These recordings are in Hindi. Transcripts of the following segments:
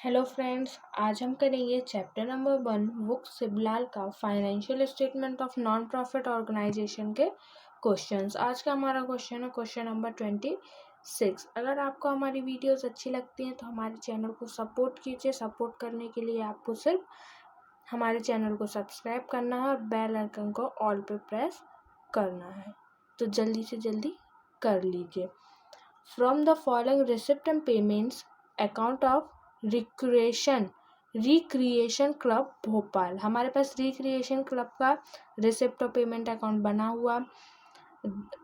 हेलो फ्रेंड्स, आज हम करेंगे चैप्टर नंबर 1 बुक सिबलाल का financial statement of non profit organization के क्वेश्चंस। आज का हमारा क्वेश्चन है क्वेश्चन नंबर 26। अगर आपको हमारी वीडियोस अच्छी लगती हैं तो हमारे चैनल को सपोर्ट कीजिए। सपोर्ट करने के लिए आपको सिर्फ हमारे चैनल को सब्सक्राइब करना है और बेल आइकन को ऑल पे प्रेस करना है, तो जल्दी से जल्दी कर लीजिए। From the following receipt and payments account of recreation club Bhopal. हमारे पास रिक्रिएशन क्लब का रिसिप्ट और पेमेंट अकाउंट बना हुआ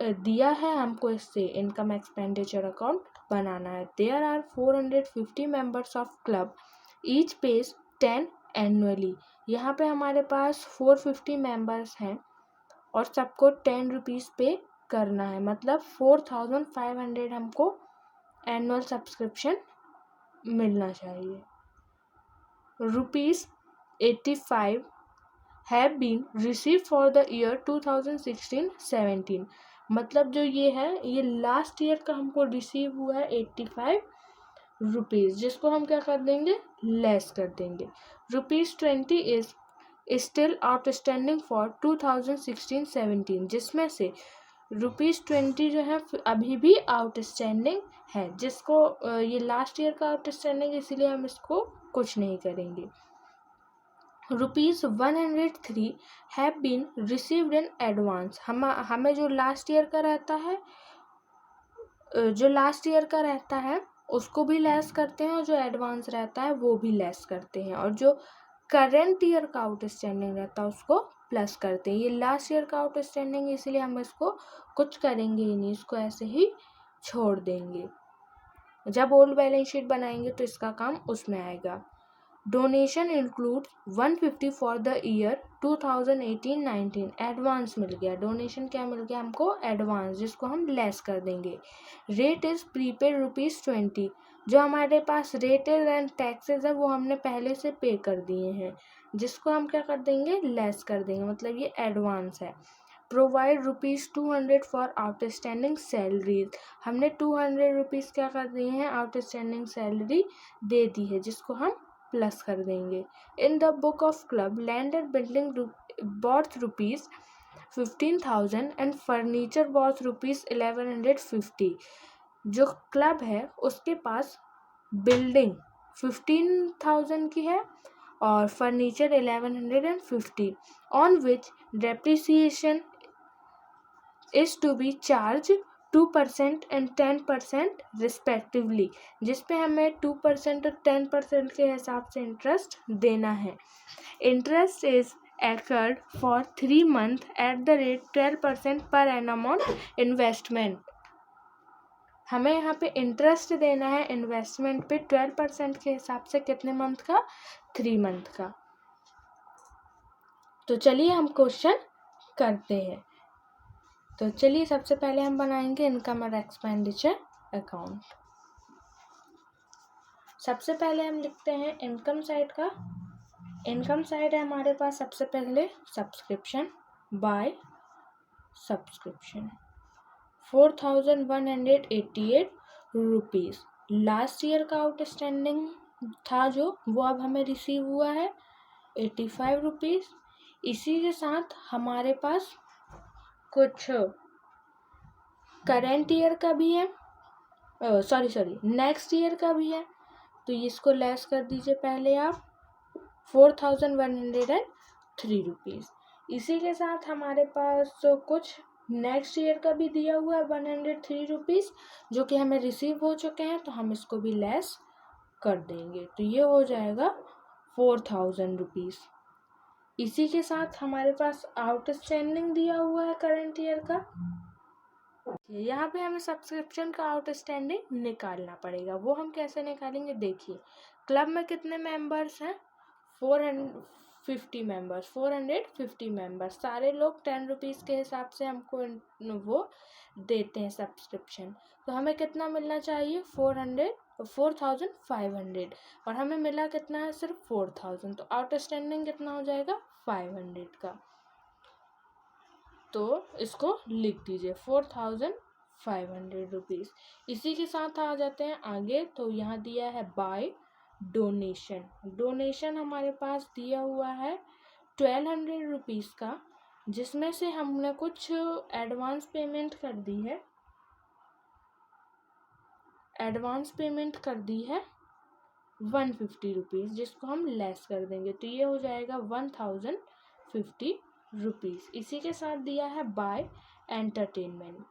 दिया है, हमको इससे इनकम एक्सपेंडिचर अकाउंट बनाना है। There are 450 members of club, each pays 10 annually. यहाँ पे हमारे पास 450 मेंबर्स हैं और सबको 10 रुपीज़ पे करना है, मतलब 4500 हमको एनुअल सब्सक्रिप्शन मिलना चाहिए। ₹85 have been receive for the year 2016-17, मतलब जो ये है ये लास्ट ईयर का हमको रिसीव हुआ है 85 रुपीज़, जिसको हम क्या कर देंगे, लेस कर देंगे। ₹20 इज स्टिल आउटस्टैंडिंग फॉर 2016-17, जिसमें से ₹20 जो है अभी भी आउटस्टैंडिंग है, जिसको ये लास्ट ईयर का आउटस्टैंडिंग, इसीलिए हम इसको कुछ नहीं करेंगे। ₹103 have been received in advance. हमें जो लास्ट ईयर का रहता है उसको भी लेस करते हैं और जो एडवांस रहता है वो भी लेस करते हैं, और जो करेंट ईयर का आउटस्टैंडिंग रहता है उसको प्लस करते हैं। ये लास्ट ईयर का आउटस्टैंडिंग, इसीलिए हम इसको कुछ करेंगे ही नहीं, इसको ऐसे ही छोड़ देंगे। जब ओल्ड बैलेंस शीट बनाएंगे तो इसका काम उसमें आएगा। Donation include 150 for the year 2018-19। Advance मिल गया, डोनेशन क्या मिल गया हमको, एडवांस, जिसको हम लेस कर देंगे। Rate is prepaid ₹20। जो हमारे पास रेटेज एंड टैक्सेस है वो हमने पहले से पे कर दिए हैं, जिसको हम क्या कर देंगे, लेस कर देंगे, मतलब ये एडवांस है। Provide ₹200 for outstanding salaries. हमने 200 रुपीज़ क्या कर दिए हैं, आउटस्टैंडिंग सैलरी दे दी है, जिसको हम प्लस कर देंगे। In the book of club land and building both ₹15,000 and furniture both ₹1150। जो क्लब है उसके पास बिल्डिंग 15,000 की है और furniture 1150, on which depreciation is to be charge 2% and 10% respectively, जिसपे हमें 2% और 10% के हिसाब से इंटरेस्ट देना है। Interest is accrued for 3 months at the rate 12% per annum on investment. हमें यहाँ पे इंटरेस्ट देना है इन्वेस्टमेंट पे 12% के हिसाब से, कितने मंथ का, 3 मंथ का। तो चलिए हम क्वेश्चन करते हैं। तो चलिए सबसे पहले हम बनाएंगे इनकम और एक्सपेंडिचर अकाउंट। सबसे पहले हम लिखते हैं इनकम साइड का। इनकम साइड है हमारे पास सबसे पहले subscription, by subscription 4188 rupees. Last year का आउटस्टैंडिंग था जो, वो अब हमें रिसीव हुआ है 85 रुपीज़। इसी के साथ हमारे पास कुछ करेंट ईयर का भी है, नेक्स्ट ईयर का भी है, तो इसको लेस कर दीजिए पहले आप, 4103 रुपीज़। इसी के साथ हमारे पास कुछ नेक्स्ट ईयर का भी दिया हुआ है 103 रुपीज़, जो कि हमें रिसीव हो चुके हैं, तो हम इसको भी लेस कर देंगे, तो ये हो जाएगा 4000 रुपीज़। इसी के साथ हमारे पास आउटस्टैंडिंग दिया हुआ है करंट ईयर का। यहाँ पे हमें सब्सक्रिप्शन का आउटस्टैंडिंग निकालना पड़ेगा। वो हम कैसे निकालेंगे, देखिए क्लब में कितने मेंबर्स हैं, 450 मेंबर्स। सारे लोग 10 रुपीज़ के हिसाब से हमको वो देते हैं सब्सक्रिप्शन, तो हमें कितना मिलना चाहिए, 4500, और हमें मिला कितना है, सिर्फ 4000, तो आउटस्टैंडिंग कितना हो जाएगा, 500 का। तो इसको लिख दीजिए 4500 रुपीज़। इसी के साथ आ जाते हैं आगे, तो यहाँ दिया है बाय डोनेशन हमारे पास दिया हुआ है 1200 रुपीज़ का, जिसमें से हमने कुछ एडवांस पेमेंट कर दी है। 150 रुपीज़, जिसको हम लेस कर देंगे तो ये हो जाएगा 1050 रुपीज़। इसी के साथ दिया है बाय एंटरटेनमेंट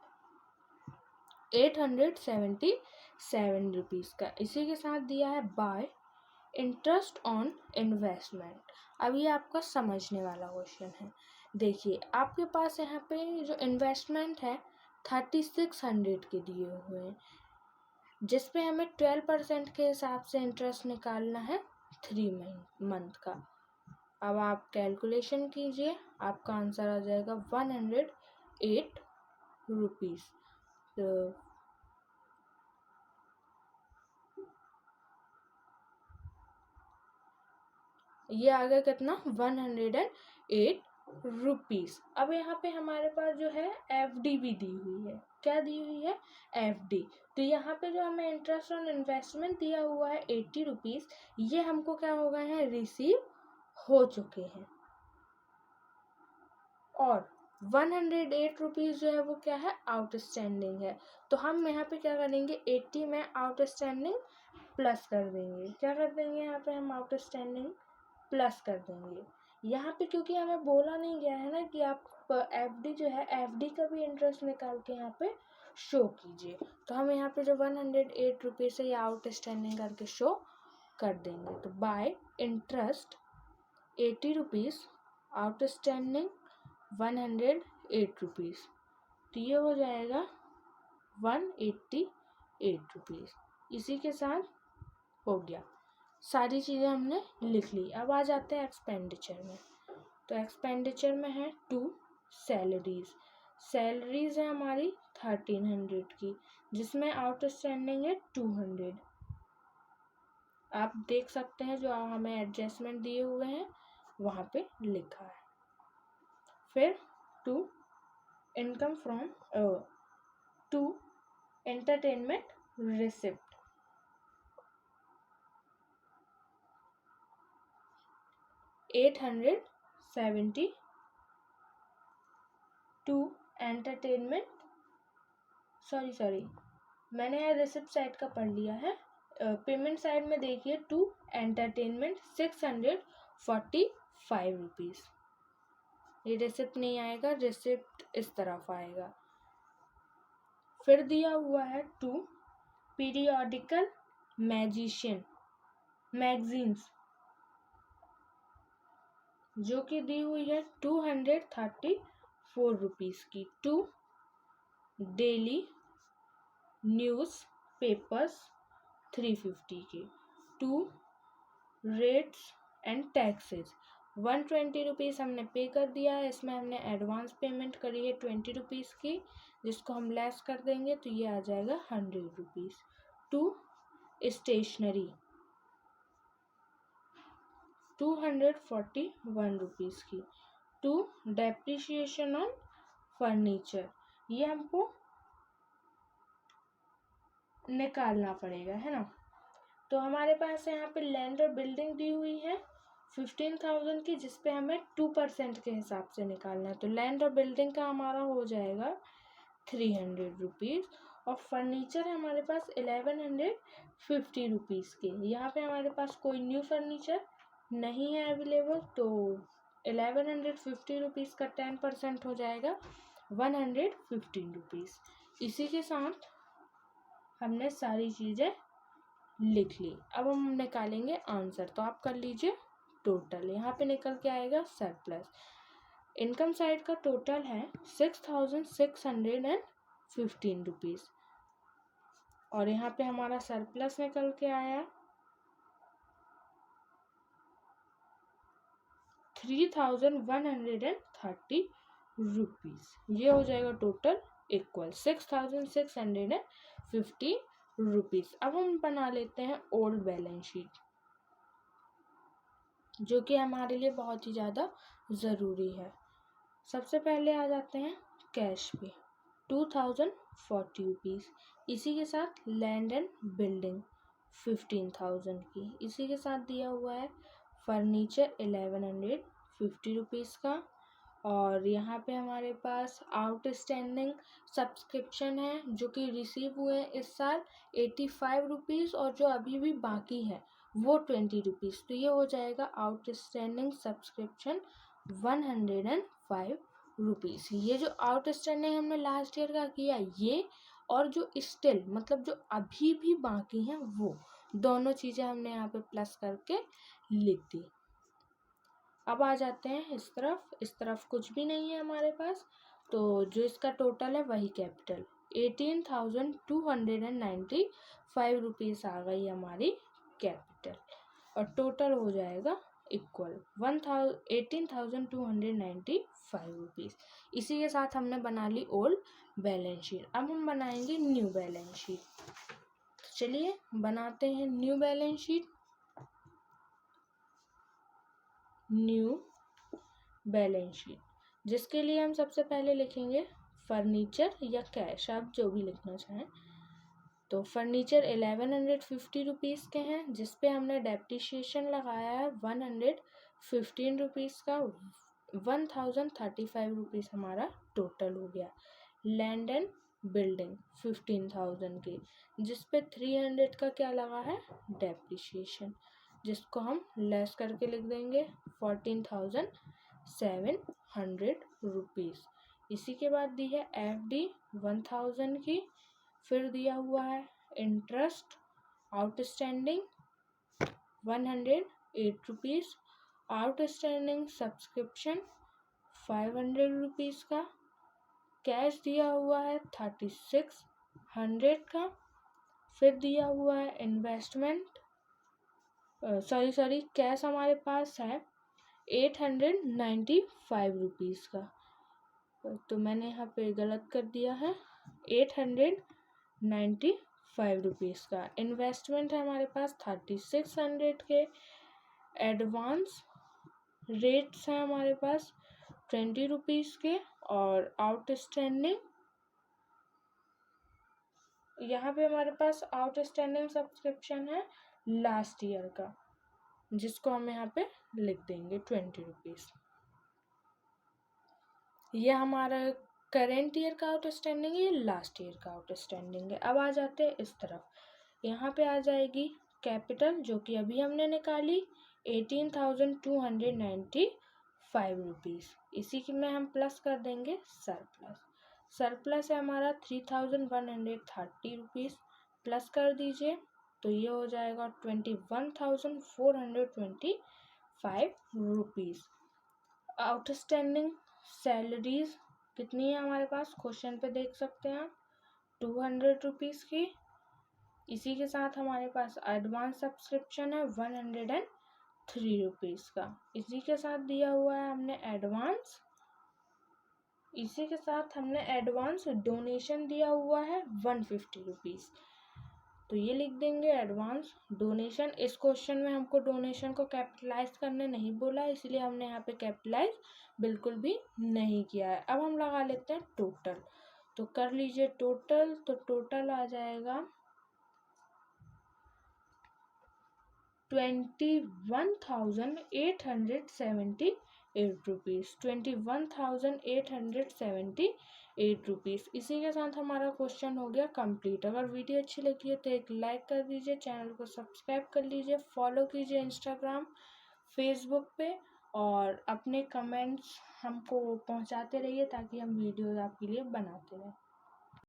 877 रुपीज़ का। इसी के साथ दिया है बाय इंटरेस्ट ऑन इन्वेस्टमेंट। अब ये आपका समझने वाला क्वेश्चन है। देखिए आपके पास यहाँ पे जो इन्वेस्टमेंट है 3600 के दिए हुए हैं, जिस पे हमें 12% के हिसाब से इंटरेस्ट निकालना है 3 मंथ का। अब आप कैलकुलेशन कीजिए, आपका आंसर आ जाएगा 108 रुपीज़। तो ये आ गया कितना 108 रुपीज़। अब यहाँ पे हमारे पास जो है FD भी दी हुई है। क्या दी हुई है? FD। तो यहाँ पे जो हमें इंटरेस्ट ऑन इन्वेस्टमेंट दिया हुआ है 80 रुपीज़, ये हमको क्या हो गए हैं, रिसीव हो चुके हैं। और 108 रुपीज़ जो है वो क्या है, आउटस्टैंडिंग है। तो हम यहाँ पे क्या करेंगे, 80 में आउटस्टैंडिंग प्लस कर देंगे। क्या कर देंगे यहाँ पे हम, आउटस्टैंडिंग प्लस कर देंगे। यहाँ पे क्योंकि हमें बोला नहीं गया है ना कि आप FD जो है FD का भी इंटरेस्ट निकाल के यहाँ पे शो कीजिए, तो हम यहाँ पे जो 108 रुपीज़ है ये आउटस्टैंडिंग करके शो कर देंगे। तो bye interest 80 rupees, outstanding 108 rupees, तो ये हो जाएगा 188 रुपीज़। इसी के साथ हो गया, सारी चीज़ें हमने लिख ली। अब आ जाते हैं एक्सपेंडिचर में। तो एक्सपेंडिचर में है 2 सैलरीज। सैलरीज है हमारी 1300 की, जिसमें आउटस्टैंडिंग है 200। आप देख सकते हैं जो हमें एडजस्टमेंट दिए हुए हैं वहाँ पे लिखा है। फिर 2 income from 2 entertainment receipt 872 entertainment, sorry मैंने रिसिप्ट साइड का पढ़ लिया है। पेमेंट साइड में देखिए 2 एंटरटेनमेंट 645 रुपीज़। ये रिसिप्ट नहीं आएगा, रिसिप्ट इस तरफ आएगा। फिर दिया हुआ है 2 पीरियोडिकल मैगजीन्स, जो कि दी हुई है 234 रुपीज़ की। 2 डेली न्यूज़ पेपर्स 350 के। 2 रेट्स एंड टैक्सेस 120 रुपीज़ हमने पे कर दिया है। इसमें हमने एडवांस पेमेंट करी है 20 रुपीज़ की, जिसको हम लेस कर देंगे तो ये आ जाएगा 100 रुपीज़। 2 स्टेशनरी 241 रुपीज़ की। 2 डेप्रिसिएशन ऑन फर्नीचर, ये हमको निकालना पड़ेगा, है ना। तो हमारे पास यहाँ पे लैंड और बिल्डिंग दी हुई है 15,000 की, जिसपे हमें 2% के हिसाब से निकालना है। तो लैंड और बिल्डिंग का हमारा हो जाएगा 300 रुपीज़। और फर्नीचर है हमारे पास 1150 रुपीज़ के। यहाँ पे हमारे पास कोई न्यू फर्नीचर नहीं है अवेलेबल, तो 1150 रुपीज़ का 10% हो जाएगा 115 रुपीज़। इसी के साथ हमने सारी चीज़ें लिख ली। अब हम निकालेंगे आंसर, तो आप कर लीजिए टोटल। यहाँ पे निकल के आएगा सरप्लस। इनकम साइड का टोटल है 6615 रुपीज़, और यहाँ पे हमारा सरप्लस निकल के आया 3130 रुपीज़। ये हो जाएगा टोटल इक्वल 6650 रुपीज़। अब हम बना लेते हैं ओल्ड बैलेंस शीट, जो कि हमारे लिए बहुत ही ज़्यादा ज़रूरी है। सबसे पहले आ जाते हैं कैश पे 2040 रुपीज़। इसी के साथ लैंड एंड बिल्डिंग 15,000 की। इसी के साथ दिया हुआ है फर्नीचर 1150 रुपीज़ का। और यहाँ पे हमारे पास आउटस्टैंडिंग सब्सक्रिप्शन है जो कि रिसीव हुए हैं इस साल 85 रुपीज़, और जो अभी भी बाकी है वो 20 रुपीज़। तो ये हो जाएगा आउटस्टैंडिंग सब्सक्रिप्शन 105 रुपीज़। ये जो आउटस्टैंडिंग हमने लास्ट ईयर का किया ये, और जो स्टिल मतलब जो अभी भी बाकी हैं वो दोनों चीज़ें हमने यहाँ पे प्लस करके लिख दी। अब आ जाते हैं इस तरफ कुछ भी नहीं है हमारे पास, तो जो इसका टोटल है वही कैपिटल 18,295 रुपीज़ आ गई हमारी कैपिटल, और टोटल हो जाएगा इक्वल 18,295 रुपीज़। इसी के साथ हमने बना ली ओल्ड बैलेंस शीट। अब हम बनाएंगे न्यू बैलेंस शीट। तो चलिए बनाते हैं new balance sheet. New balance sheet जिसके लिए हम सबसे पहले लिखेंगे फर्नीचर या कैश, आप जो भी लिखना चाहें। तो फर्नीचर 1150 रुपीज़ के हैं जिस पे हमने डेप्रिसिएशन लगाया है 115 रुपीज़ का। 1035 रुपीज़ हमारा टोटल हो गया। लैंड एंड बिल्डिंग 15,000 की जिस पे 300 का क्या लगा है डेप्रिसिएशन, जिसको हम लेस करके लिख देंगे 14,700 रुपीज़। इसी के बाद दी है FD 1000 की। फिर दिया हुआ है interest outstanding 108 rupees. Outstanding subscription 500 rupees का। कैश दिया हुआ है 3600 का। फिर दिया हुआ है इन्वेस्टमेंट कैश हमारे पास है 895 रुपीज़ का। तो मैंने यहाँ पे गलत कर दिया है 895 रुपीज़ का। इन्वेस्टमेंट है हमारे पास 3600 के। एडवांस रेट्स हैं हमारे पास 20 रुपीज़ के। और आउटस्टैंडिंग यहाँ पे हमारे पास आउटस्टैंडिंग सब्सक्रिप्शन है लास्ट ईयर का, जिसको हम यहाँ पे लिख देंगे 20 रुपीज़। ये हमारा करेंट ईयर का आउटस्टैंडिंग है, लास्ट ईयर का आउटस्टैंडिंग है। अब आ जाते हैं इस तरफ। यहाँ पे आ जाएगी कैपिटल जो कि अभी हमने निकाली 18,295 रुपीज़। इसी की में हम प्लस कर देंगे सरप्लस। सरप्लस है हमारा 3,130 रुपीज़। प्लस कर दीजिए तो ये हो जाएगा 21,425 रुपीज़। आउटस्टैंडिंग सैलरीज कितनी है हमारे पास, क्वेश्चन पे देख सकते हैं आप 200 रुपीज़ की। इसी के साथ हमारे पास एडवांस सब्सक्रिप्शन है 103 रुपीज़ का। इसी के साथ दिया हुआ है हमने एडवांस। इसी के साथ हमने एडवांस डोनेशन दिया हुआ है 150 रुपीज़। तो ये लिख देंगे एडवांस डोनेशन। इस क्वेश्चन में हमको डोनेशन को कैपिटलाइज करने नहीं बोला, इसलिए हमने यहाँ पे कैपिटलाइज बिल्कुल भी नहीं किया है। अब हम लगा लेते हैं टोटल। तो कर लीजिए टोटल। तो टोटल आ जाएगा 21,878 रुपीज़। 21,878 रुपीज़। इसी के साथ हमारा क्वेश्चन हो गया कंप्लीट। अगर वीडियो अच्छी लगी है तो एक लाइक कर दीजिए, चैनल को सब्सक्राइब कर लीजिए, फॉलो कीजिए इंस्टाग्राम फेसबुक पे, और अपने कमेंट्स हमको पहुंचाते रहिए ताकि हम वीडियोज़ आपके लिए बनाते रहें।